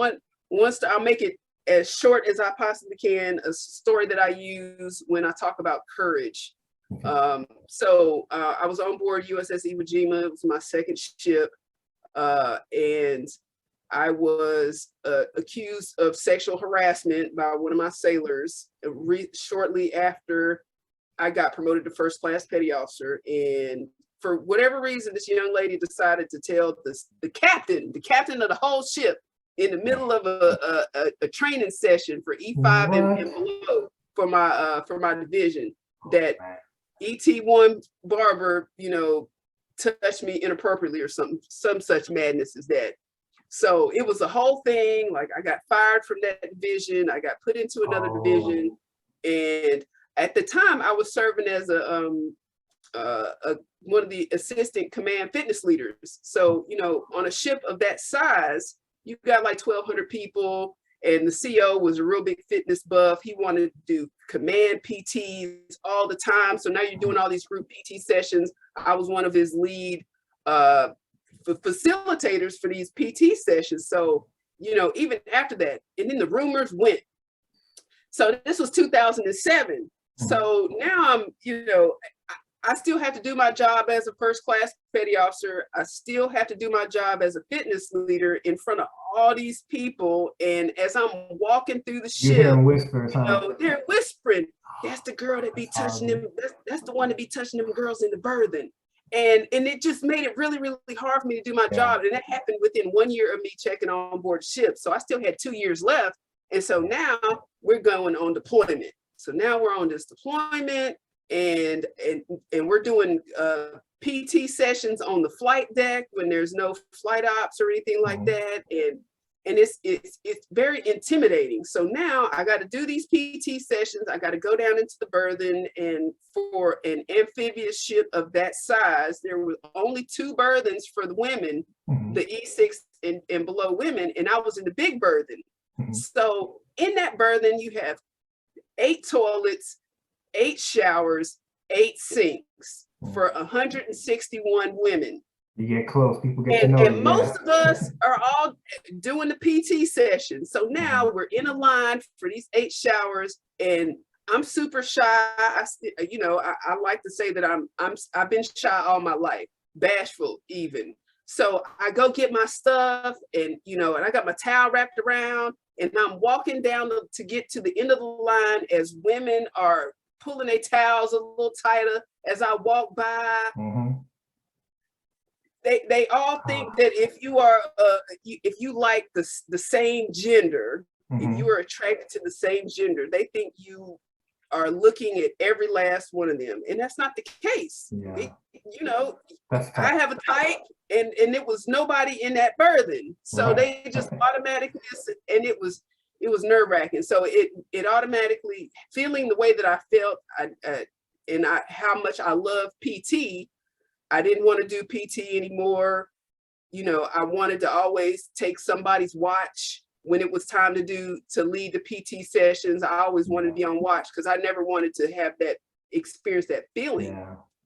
I'll make it as short as I possibly can, a story that I use when I talk about courage. So I was on board USS Iwo Jima. It was my second ship. And I was accused of sexual harassment by one of my sailors shortly after I got promoted to first class petty officer. And for whatever reason, this young lady decided to tell the captain of the whole ship in the middle of a training session for E5 and below for my division that ET1 Barber, touched me inappropriately or some such madness as that. So it was a whole thing. Like, I got fired from that division. I got put into another division. And at the time I was serving as one of the assistant command fitness leaders. So, on a ship of that size, you got like 1,200 people, and the CO was a real big fitness buff. He wanted to do command PTs all the time. So now you're doing all these group PT sessions. I was one of his lead facilitators for these PT sessions. So, even after that, and then the rumors went. So this was 2007. So now I'm, I still have to do my job as a first class petty officer. I still have to do my job as a fitness leader in front of all these people. And as I'm walking through the ship, they're whispering, "That's the girl that be touching them. That's the one that be touching them girls in the berthing." And it just made it really, really hard for me to do my job. And that happened within 1 year of me checking on board ship. So I still had 2 years left. And so now we're going on deployment. So now we're on this deployment, and we're doing PT sessions on the flight deck when there's no flight ops or anything like that. And it's very intimidating. So now I got to do these PT sessions. I got to go down into the berthing, and for an amphibious ship of that size, there were only 2 berthings for the women, the E6 and below women, and I was in the big berthing. So in that berthing, you have 8 toilets, 8 showers, 8 sinks for 161 women. You get close, people get to know you. And most of us are all doing the PT session. So now we're in a line for these 8 showers, and I'm super shy. I like to say that I've been shy all my life, bashful even. So I go get my stuff, and and I got my towel wrapped around, and I'm walking down to get to the end of the line as women are pulling their towels a little tighter as I walk by. They all think that if you are if you like the same gender, if you are attracted to the same gender, they think you are looking at every last one of them, and that's not the case. I have a type, and it was nobody in that berthing, so they just automatically, and it was nerve-wracking. So it automatically, feeling the way that I felt, how much I love PT. I didn't want to do PT anymore. I wanted to always take somebody's watch when it was time to lead the PT sessions. I always wanted to be on watch because I never wanted to have that experience, that feeling.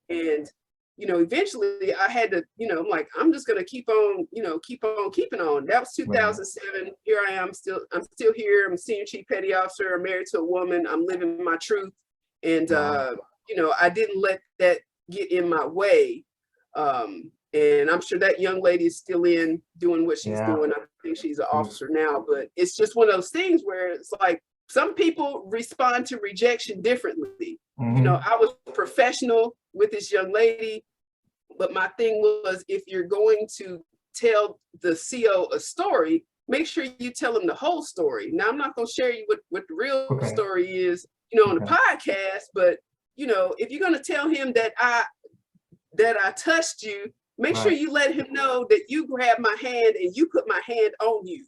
And eventually I had to, I'm like, I'm just gonna keep on keeping on. That was 2007. Here I am, I'm still here. I'm a senior chief petty officer. I'm married to a woman. I'm living my truth, and I didn't let that get in my way. And I'm sure that young lady is still doing what she's doing. I think she's an officer now, but it's just one of those things where it's like some people respond to rejection differently. I was professional with this young lady, but my thing was, if you're going to tell the CO a story, make sure you tell them the whole story. Now, I'm not going to share you what the real story is, on the podcast, but if you're going to tell him that I touched you, make sure you let him know that you grabbed my hand and you put my hand on you.